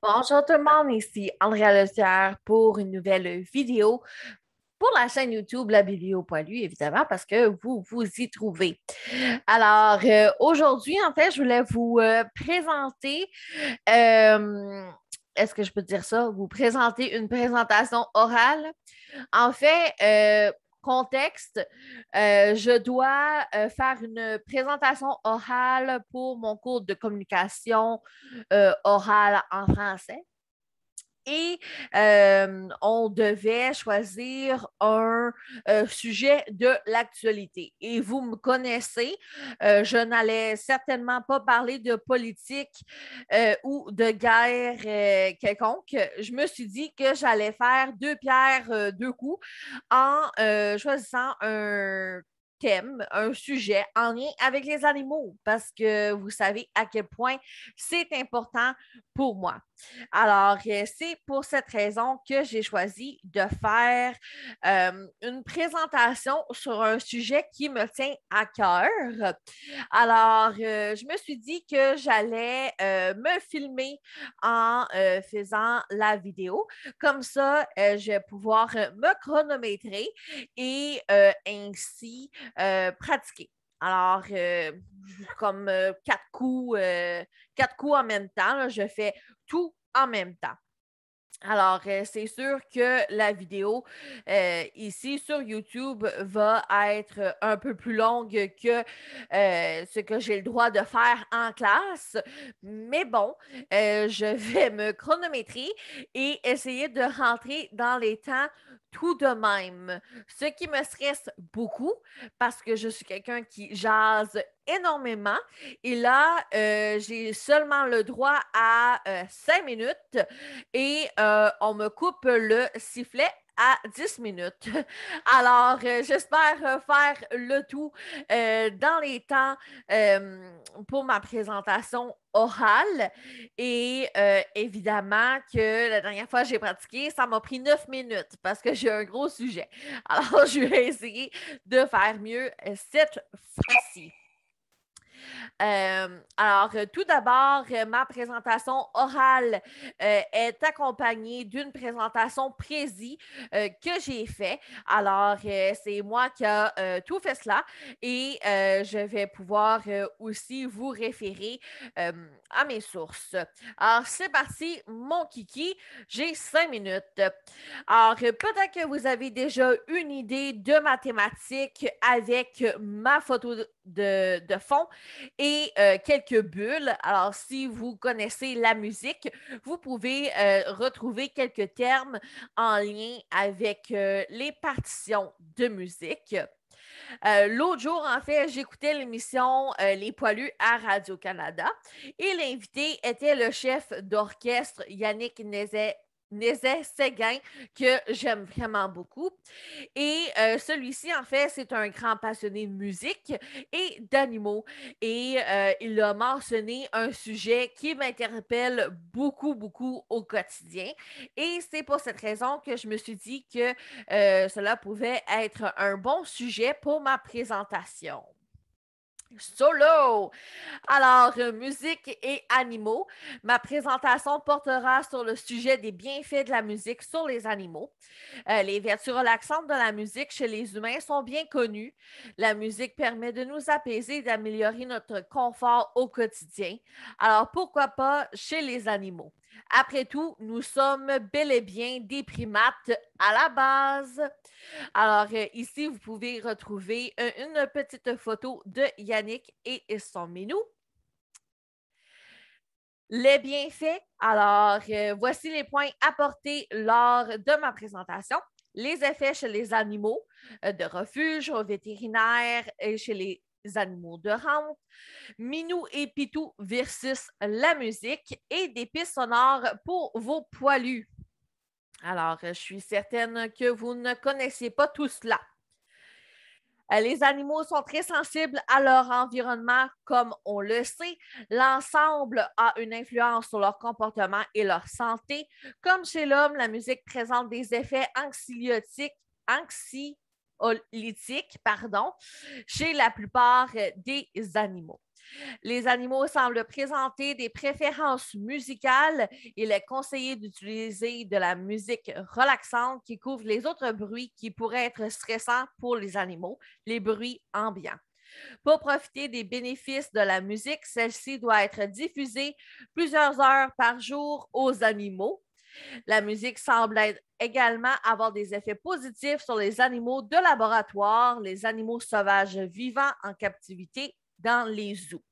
Bonjour tout le monde, ici Andrea Letière pour une nouvelle vidéo pour la chaîne YouTube La Vidéo Poilue, évidemment, parce que vous vous y trouvez. Alors, aujourd'hui, en fait, je voulais vous présenter, euh, est-ce que je peux dire ça? Vous présenter une présentation orale. En fait, contexte, je dois faire une présentation orale pour mon cours de communication orale en français. Et on devait choisir un sujet de l'actualité. Et vous me connaissez, je n'allais certainement pas parler de politique ou de guerre quelconque. Je me suis dit que j'allais faire deux pierres, deux coups en choisissant un thème, un sujet en lien avec les animaux, parce que vous savez à quel point c'est important pour moi. Alors, c'est pour cette raison que j'ai choisi de faire une présentation sur un sujet qui me tient à cœur. Alors, je me suis dit que j'allais me filmer en faisant la vidéo. Comme ça, je vais pouvoir me chronométrer et ainsi pratiquer. Alors, comme quatre coups en même temps, là, je fais tout en même temps. Alors, c'est sûr que la vidéo ici sur YouTube va être un peu plus longue que ce que j'ai le droit de faire en classe. Mais bon, je vais me chronométrer et essayer de rentrer dans les temps tout de même. Ce qui me stresse beaucoup parce que je suis quelqu'un qui jase énormément. Et là, j'ai seulement le droit à 5 minutes et on me coupe le sifflet à 10 minutes. Alors, j'espère faire le tout dans les temps pour ma présentation orale. Et évidemment que la dernière fois que j'ai pratiqué, ça m'a pris 9 minutes parce que j'ai un gros sujet. Alors, je vais essayer de faire mieux cette fois-ci. Tout d'abord, ma présentation orale est accompagnée d'une présentation précise que j'ai fait. Alors, c'est moi qui ai tout fait cela et je vais pouvoir aussi vous référer à mes sources. Alors, c'est parti, mon kiki, j'ai 5 minutes. Alors, peut-être que vous avez déjà une idée de ma thématique avec ma photo de fond et quelques bulles. Alors, si vous connaissez la musique, vous pouvez retrouver quelques termes en lien avec les partitions de musique. L'autre jour, en fait, j'écoutais l'émission Les Poilus à Radio-Canada et l'invité était le chef d'orchestre Yannick Nézet-Séguin, que j'aime vraiment beaucoup. Et celui-ci, en fait, c'est un grand passionné de musique et d'animaux. Et il a mentionné un sujet qui m'interpelle beaucoup, beaucoup au quotidien. Et c'est pour cette raison que je me suis dit que cela pouvait être un bon sujet pour ma présentation. Solo! Alors, musique et animaux. Ma présentation portera sur le sujet des bienfaits de la musique sur les animaux. Les vertus relaxantes de la musique chez les humains sont bien connues. La musique permet de nous apaiser et d'améliorer notre confort au quotidien. Alors, pourquoi pas chez les animaux? Après tout, nous sommes bel et bien des primates à la base. Alors, ici, vous pouvez retrouver une petite photo de Yannick et son minou. Les bienfaits, alors voici les points apportés lors de ma présentation. Les effets chez les animaux de refuge, aux vétérinaires et chez les animaux de rente, Minou et Pitou versus la musique et des pistes sonores pour vos poilus. Alors, je suis certaine que vous ne connaissez pas tout cela. Les animaux sont très sensibles à leur environnement, comme on le sait. L'ensemble a une influence sur leur comportement et leur santé. Comme chez l'homme, la musique présente des effets anxiolytiques, chez la plupart des animaux. Les animaux semblent présenter des préférences musicales. Il est conseillé d'utiliser de la musique relaxante qui couvre les autres bruits qui pourraient être stressants pour les animaux, les bruits ambiants. Pour profiter des bénéfices de la musique, celle-ci doit être diffusée plusieurs heures par jour aux animaux. La musique semble également avoir des effets positifs sur les animaux de laboratoire, les animaux sauvages vivants en captivité dans les zoos.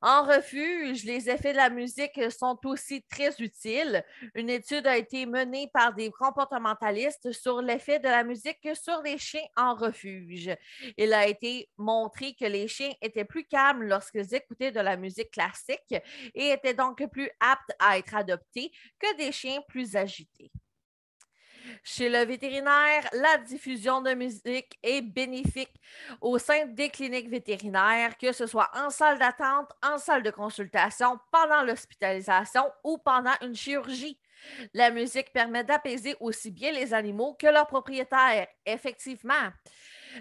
En refuge, les effets de la musique sont aussi très utiles. Une étude a été menée par des comportementalistes sur l'effet de la musique sur les chiens en refuge. Il a été montré que les chiens étaient plus calmes lorsqu'ils écoutaient de la musique classique et étaient donc plus aptes à être adoptés que des chiens plus agités. Chez le vétérinaire, la diffusion de musique est bénéfique au sein des cliniques vétérinaires, que ce soit en salle d'attente, en salle de consultation, pendant l'hospitalisation ou pendant une chirurgie. La musique permet d'apaiser aussi bien les animaux que leurs propriétaires. Effectivement,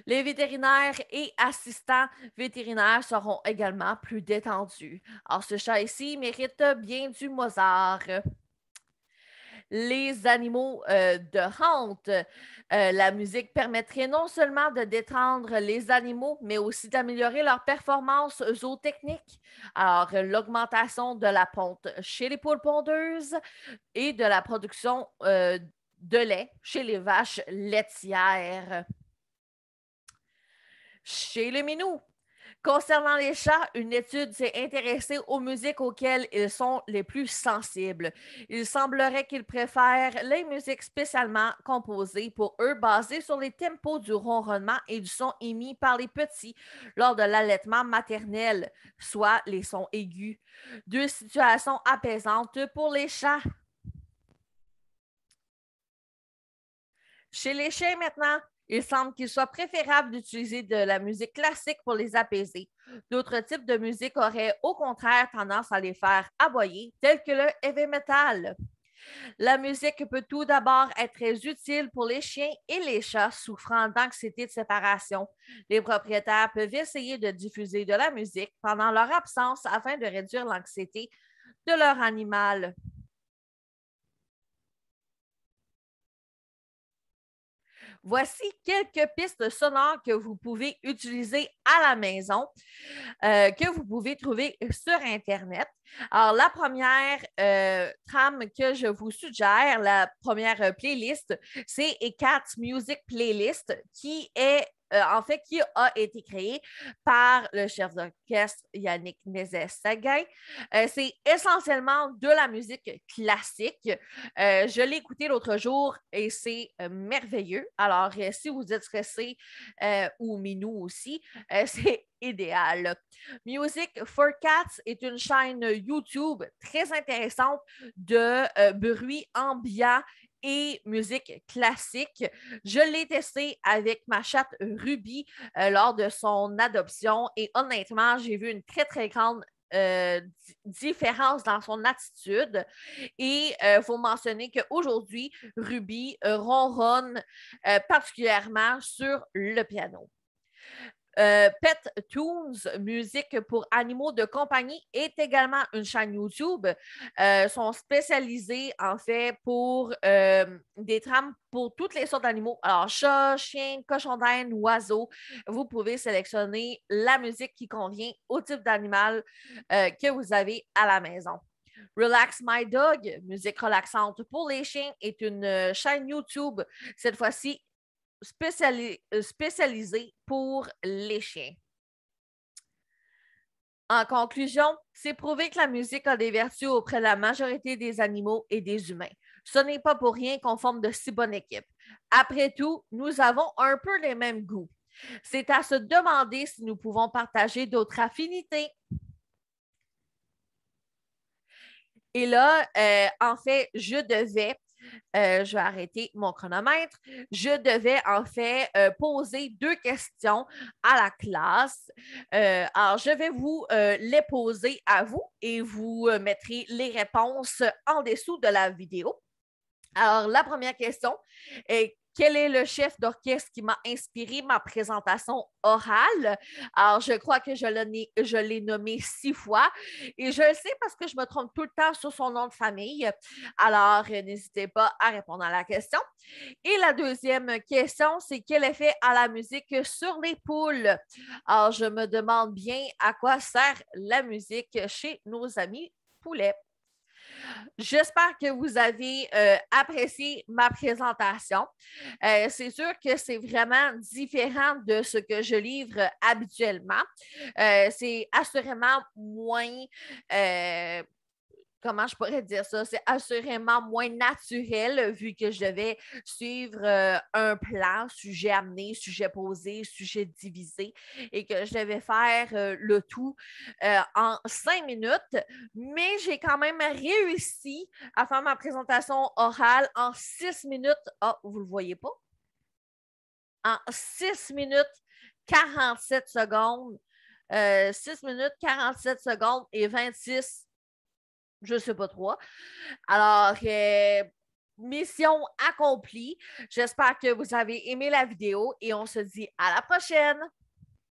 les vétérinaires et assistants vétérinaires seront également plus détendus. Alors, ce chat ici mérite bien du Mozart. Les animaux de hante. La musique permettrait non seulement de détendre les animaux, mais aussi d'améliorer leur performance zootechnique. Alors, l'augmentation de la ponte chez les poules pondeuses et de la production de lait chez les vaches laitières. Chez les minous. Concernant les chats, une étude s'est intéressée aux musiques auxquelles ils sont les plus sensibles. Il semblerait qu'ils préfèrent les musiques spécialement composées pour eux, basées sur les tempos du ronronnement et du son émis par les petits lors de l'allaitement maternel, soit les sons aigus. Deux situations apaisantes pour les chats. Chez les chiens maintenant, il semble qu'il soit préférable d'utiliser de la musique classique pour les apaiser. D'autres types de musique auraient au contraire tendance à les faire aboyer, tels que le heavy metal. La musique peut tout d'abord être très utile pour les chiens et les chats souffrant d'anxiété de séparation. Les propriétaires peuvent essayer de diffuser de la musique pendant leur absence afin de réduire l'anxiété de leur animal. Voici quelques pistes sonores que vous pouvez utiliser à la maison, que vous pouvez trouver sur Internet. Alors, la première trame que je vous suggère, la première playlist, c'est A Cat's Music Playlist, qui est qui a été créé par le chef d'orchestre Yannick Nézet-Séguin. C'est essentiellement de la musique classique. Je l'ai écouté l'autre jour et c'est merveilleux. Alors, si vous êtes stressé ou minou aussi, c'est idéal. Music for Cats est une chaîne YouTube très intéressante de bruit ambiant et musique classique. Je l'ai testé avec ma chatte Ruby lors de son adoption et honnêtement, j'ai vu une très, très grande différence dans son attitude. Et il faut mentionner qu'aujourd'hui, Ruby ronronne particulièrement sur le piano. Pet Toons, musique pour animaux de compagnie, est également une chaîne YouTube. Sont spécialisés en fait pour des trames pour toutes les sortes d'animaux. Alors, chat, chien, cochon d'Inde, oiseau. Vous pouvez sélectionner la musique qui convient au type d'animal que vous avez à la maison. Relax My Dog, musique relaxante pour les chiens, est une chaîne YouTube, cette fois-ci spécialisée pour les chiens. En conclusion, c'est prouvé que la musique a des vertus auprès de la majorité des animaux et des humains. Ce n'est pas pour rien qu'on forme de si bonne équipe. Après tout, nous avons un peu les mêmes goûts. C'est à se demander si nous pouvons partager d'autres affinités. Et là, en fait, je vais arrêter mon chronomètre. Je devais en fait poser deux questions à la classe. Alors, je vais vous les poser à vous et vous mettrez les réponses en dessous de la vidéo. Alors, la première question est quel est le chef d'orchestre qui m'a inspiré ma présentation orale? Alors, je crois que je l'ai nommé 6 fois et je le sais parce que je me trompe tout le temps sur son nom de famille. Alors, n'hésitez pas à répondre à la question. Et la deuxième question, c'est quel effet a la musique sur les poules? Alors, je me demande bien à quoi sert la musique chez nos amis poulets. J'espère que vous avez apprécié ma présentation. C'est sûr que c'est vraiment différent de ce que je livre habituellement. C'est assurément moins comment je pourrais dire ça, c'est assurément moins naturel vu que je devais suivre un plan, sujet amené, sujet posé, sujet divisé et que je devais faire le tout en 5 minutes, mais j'ai quand même réussi à faire ma présentation orale en 6 minutes. Ah, vous ne le voyez pas? En 6 minutes 47 secondes. 6 minutes 47 secondes et 26 je ne sais pas trop. Alors, mission accomplie. J'espère que vous avez aimé la vidéo et on se dit à la prochaine.